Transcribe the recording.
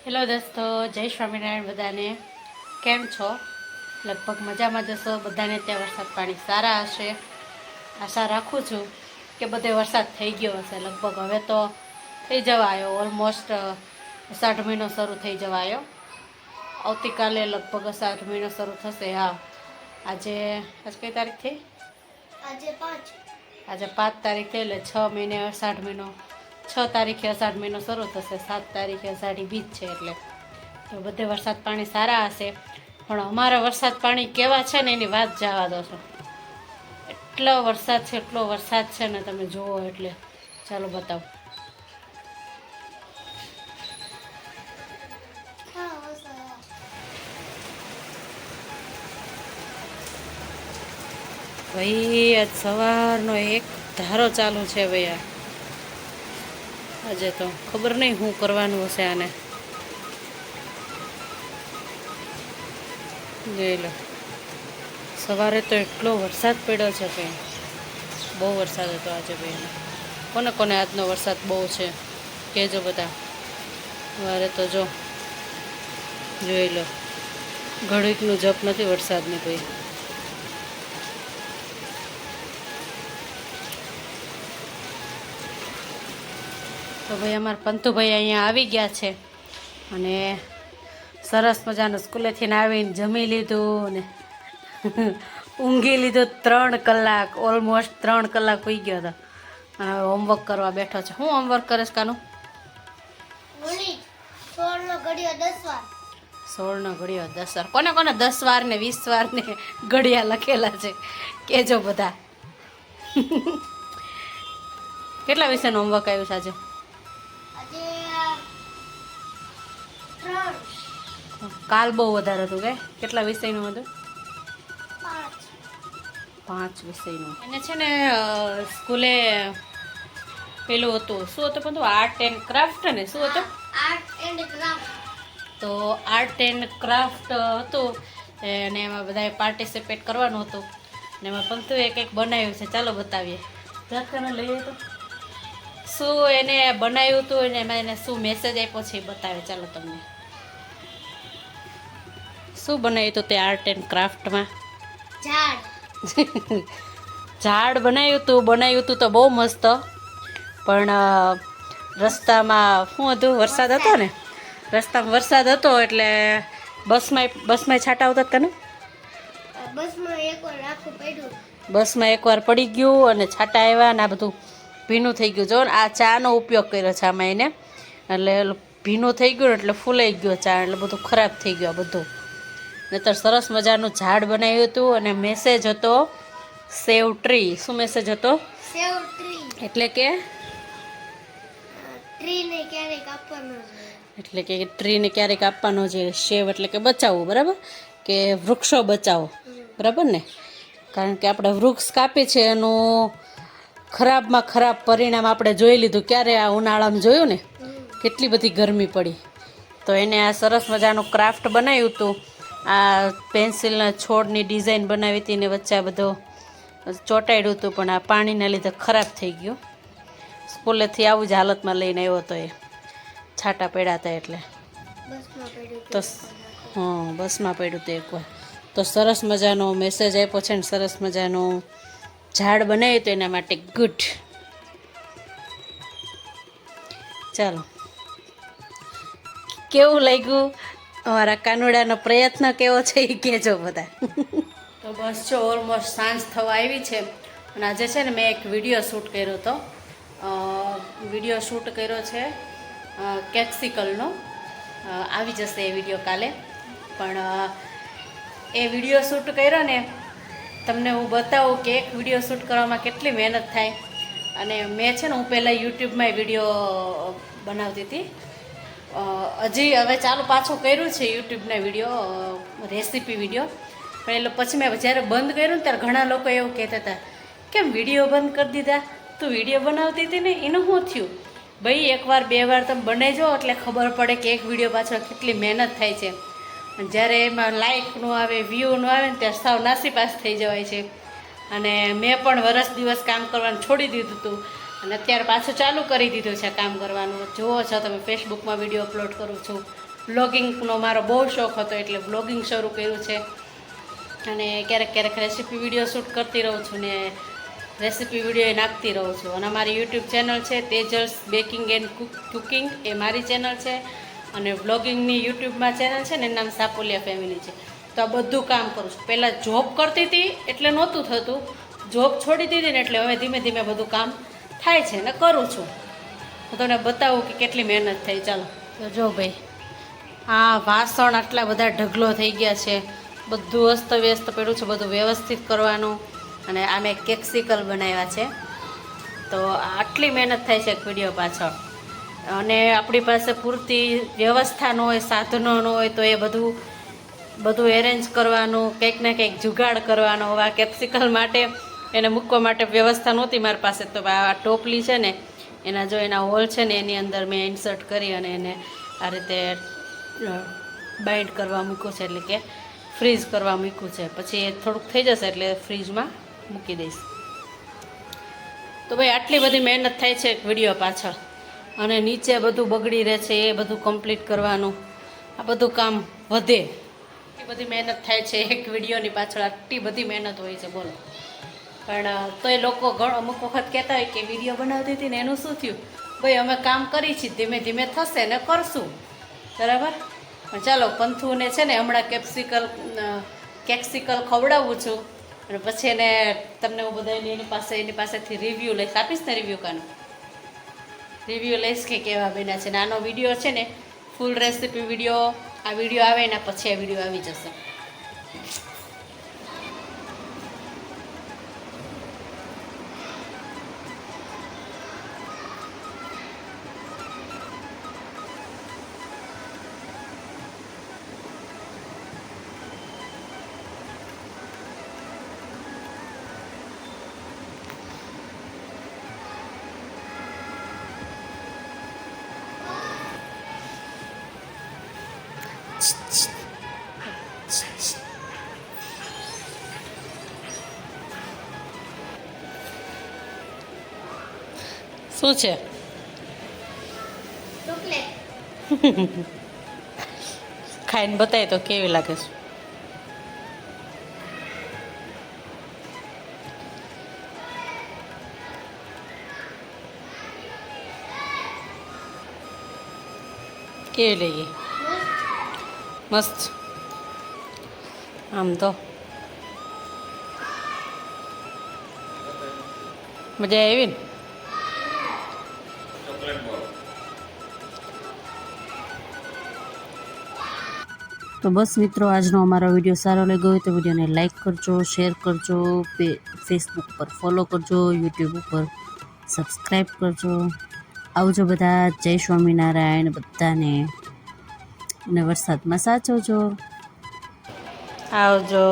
Hello દોસ્તો, જય સ્વામિનારાયણ. બધાને કેમ છો? લગભગ મજામાં જશો. બધાને ત્યાં વરસાદ પાણી સારા હશે. આશા રાખું છું કે બધે વરસાદ થઈ ગયો હશે. લગભગ હવે તો થઈ જવા આવ્યો, ઓલમોસ્ટ અષાઢ મહિનો શરૂ થઈ જવા આવ્યો. આવતીકાલે લગભગ અષાઢ મહિનો શરૂ થશે. હા, આજે કઈ તારીખ થઈ? આજે 5 તારીખ થઈ, એટલે 6 મહિને અષાઢ મહિનો. 6 તારીખે અષાઢ મહિનો શરૂ થશે, 7 તારીખે અષાઢી બીજ છે. એટલે તો બધે વરસાદ પાણી સારા હશે. પણ અમારા વરસાદ પાણી કેવા છે ને એની વાત જવા દો છો. એટલો વરસાદ છે ને, તમે જુઓ. એટલે ચાલો બતાવો. ભાઈ આજ સવારનો એક ધારો ચાલુ છે ભાઈ. આજે તો ખબર નહીં શું કરવાનું હશે આને. જોઈ લો, સવારે તો એટલો વરસાદ પડ્યો છે કે બહુ વરસાદ હતો આજે ભાઈ. કોને કોને આજનો વરસાદ બહુ છે કહેજો બધા. સવારે તો જોઈ લો, ઘડીકનું જપ નથી વરસાદની ભાઈ. તો ભાઈ અમારા પંતુભાઈ અહીંયા આવી ગયા છે અને સરસ મજાનું સ્કૂલેથી આવીને જમી લીધું ને ઊંઘી લીધું. 3 કલાક, ઓલમોસ્ટ 3 કલાક હોઈ ગયો હતો. અને હવે હોમવર્ક કરવા બેઠો છે. હું હોમવર્ક કરીશ કાનું? 16નો ઘડિયો 10 વાર. કોને કોને 10 વાર ને 20 વાર ને ઘડિયા લખેલા છે કેજો બધા. કેટલા વિષયનું હોમવર્ક આવ્યું છે આજે? કાલ બહુ વધારે હતું કે કેટલા વિષયનું હતું? 5 વિષયનું. એને છે ને સ્કૂલે પેલું હતું, શું હતું બધું? આર્ટ એન્ડ ક્રાફ્ટ ને શું હતું? તો આર્ટ એન્ડ ક્રાફ્ટ હતું અને એમાં બધાએ પાર્ટિસિપેટ કરવાનું હતું. ને એમાં પંતુએ કંઈક બનાવ્યું છે. ચાલો બતાવીએ. ઝાટકાને લઈએ તો શું એને બનાવ્યું હતું અને એમાં એને શું મેસેજ આપ્યો છે એ બતાવે. ચાલો તમને શું બનાવ્યું હતું તે આર્ટ એન્ડ ક્રાફ્ટમાં? ઝાડ બનાવ્યું હતું તો બહુ મસ્ત. પણ રસ્તામાં શું હતું? વરસાદ હતો ને, રસ્તામાં વરસાદ હતો એટલે બસમાં છાંટા આવતા હતા ને. બસમાં એકવાર પડી ગયું અને છાંટા આવ્યા ને આ બધું ભીનું થઈ ગયું. જો ને આ ચાનો ઉપયોગ કર્યો છે આમાં એને, એટલે ભીનું થઈ ગયું એટલે ફૂલાઈ ગયો ચા, એટલે બધું ખરાબ થઈ ગયું બધું. નહીતર સરસ મજાનું ઝાડ બનાવ્યું હતું અને મેસેજ હતો સેવ ટ્રી. શું મેસેજ હતો? સેવ ટ્રી એટલે કે ટ્રીને ક્યારેક આપવાનો છે. સેવ એટલે કે બચાવવું, બરાબર? કે વૃક્ષો બચાવો, બરાબર ને? કારણ કે આપણે વૃક્ષ કાપી છે એનું ખરાબમાં ખરાબ પરિણામ આપણે જોઈ લીધું. ક્યારે? આ ઉનાળામાં જોયું ને, કેટલી બધી ગરમી પડી. તો એને આ સરસ મજાનું ક્રાફ્ટ બનાવ્યું હતું. આ પેન્સિલના છોડની ડિઝાઇન બનાવી હતી ને વચ્ચે આ બધો ચોંટાડ્યું હતું, પણ આ પાણીના લીધે ખરાબ થઈ ગયું. સ્કૂલેથી આવું જ હાલતમાં લઈને આવ્યો હતો એ, છાંટા પડ્યા હતા એટલે. તો હા, બસમાં પડ્યું હતું એકવાર. તો સરસ મજાનો મેસેજ આપ્યો છે ને સરસ મજાનું ઝાડ બનાવ્યું હતું એના માટે. ગુડ. ચાલો, કેવું લાગ્યું અમારા કાનુડાનો પ્રયત્ન કેવો છે એ કહેજો બધા. તો બસ જો ઓલમોસ્ટ સાંજ થવા આવી છે અને આજે છે ને મેં એક વિડીયો શૂટ કર્યો હતો. વિડીયો શૂટ કર્યો છે કેપ્સિકલનો. આવી જશે એ વિડીયો કાલે. પણ એ વિડીયો શૂટ કર્યો ને તમને હું બતાવું કે એક વિડીયો શૂટ કરવામાં કેટલી મહેનત થાય. અને મેં છે ને હું પહેલાં યુટ્યુબમાં વિડીયો બનાવતી હતી. હજી હવે ચાલુ પાછું કર્યું છે યુટ્યુબના વિડીયો, રેસીપી વિડીયો. પણ એટલે પછી મેં જ્યારે બંધ કર્યું ને ત્યારે ઘણા લોકો એવું કહેતા હતા કેમ વિડીયો બંધ કરી દીધા, તું વિડીયો બનાવતી હતી ને એનું શું થયું? ભાઈ એકવાર 2 વાર તમે બનાવજો એટલે ખબર પડે કે એક વિડીયો પાછળ કેટલી મહેનત થાય છે. અને જ્યારે એમાં લાઇક ન આવે, વ્યૂ ન આવે ને ત્યારે સાવ નાસીપાસ થઈ જવાય છે. અને મેં પણ વરસ દિવસ કામ કરવાનું છોડી દીધું હતું અને અત્યારે પાછું ચાલુ કરી દીધું છે કામ કરવાનું. જુઓ છો તમે ફેસબુકમાં વિડીયો અપલોડ કરું છું, વ્લોગિંગનો મારો બહુ શોખ હતો એટલે વ્લોગિંગ શરૂ કર્યું છે. અને ક્યારેક ક્યારેક રેસીપી વિડીયો શૂટ કરતી રહું છું ને રેસીપી વિડીયો નાખતી રહું છું. અને અમારી યુટ્યુબ ચેનલ છે તેજલ્સ બેકિંગ એન્ડ કુકિંગ, એ મારી ચેનલ છે. અને વ્લોગિંગની યુટ્યુબમાં ચેનલ છે ને એનું નામ સાપોલિયા ફેમિલી છે. તો આ બધું કામ કરું છું. પહેલાં જોબ કરતી હતી એટલે નહોતું થતું, જોબ છોડી દીધી ને એટલે હવે ધીમે ધીમે બધું કામ થાય છે ને કરું છું. હું તમને બતાવું કે કેટલી મહેનત થઈ. ચાલો તો જો ભાઈ, આ વાસણ આટલા બધા ઢગલો થઈ ગયા છે, બધું અસ્તવ્યસ્ત પડ્યું છે, બધું વ્યવસ્થિત કરવાનું. અને આ મેં કેક્સિકલ બનાવ્યા છે. તો આટલી મહેનત થાય છે એક વિડીયો પાછળ. અને આપણી પાસે પૂરતી વ્યવસ્થા ન હોય, સાધનો ન હોય, તો એ બધું એરેન્જ કરવાનું, કંઈક ને કંઈક જુગાડ કરવાનો. આ કેપ્સિકલ માટે એને મૂકવા માટે વ્યવસ્થા નહોતી મારી પાસે. તો આ ટોપલી છે ને એના જો એના હોલ છે ને એની અંદર મેં ઇન્સર્ટ કરી અને એને આ રીતે બાઇન્ડ કરવા મૂક્યું છે, એટલે કે ફ્રીઝ કરવા મૂક્યું છે. પછી એ થોડુંક થઈ જશે એટલે ફ્રીજમાં મૂકી દઈશ. તો ભાઈ આટલી બધી મહેનત થાય છે એક વિડીયો પાછળ. અને નીચે બધું બગડી રહે છે, એ બધું કમ્પ્લીટ કરવાનું, આ બધું કામ વધે. એટલી બધી મહેનત થાય છે એક વિડીયોની પાછળ, આટલી બધી મહેનત હોય છે બોલો. પણ તોય લોકો અમુક વખત કહેતા હોય કે વિડીયો બનાવતી હતી ને એનું શું થયું. ભાઈ અમે કામ કરી છીએ, ધીમે ધીમે થશે ને કરશું, બરાબર. પણ ચાલો, પંથુને છે ને હમણાં કેક્સિકલ ખવડાવું છું. અને પછી એને તમને હું બધા એની પાસેથી રિવ્યૂ લઈશ, આપીશ ને રિવ્યૂ લઈશ કે કેવા બન્યા છે. નાનો વિડીયો છે ને, ફૂલ રેસીપી વિડીયો, આ વિડીયો આવે એના પછી આ વિડીયો આવી જશે. શું છે? ખાઈને બતાય તો કેવી લાગે છે. કેવી લાગી? મસ્ત. આમ તો મજા આવી ને? તો બસ મિત્રો, આજનો અમારો વિડીયો સારો લાગ્યો હોય તો વિડીયોને લાઇક કરજો, શેર કરજો, ફેસબુક પર ફોલો કરજો, યુટ્યુબ ઉપર સબસ્ક્રાઈબ કરજો. આવજો બધા. જય સ્વામિનારાયણ બધાને. અને વરસાદમાં સાચવજો. આવજો.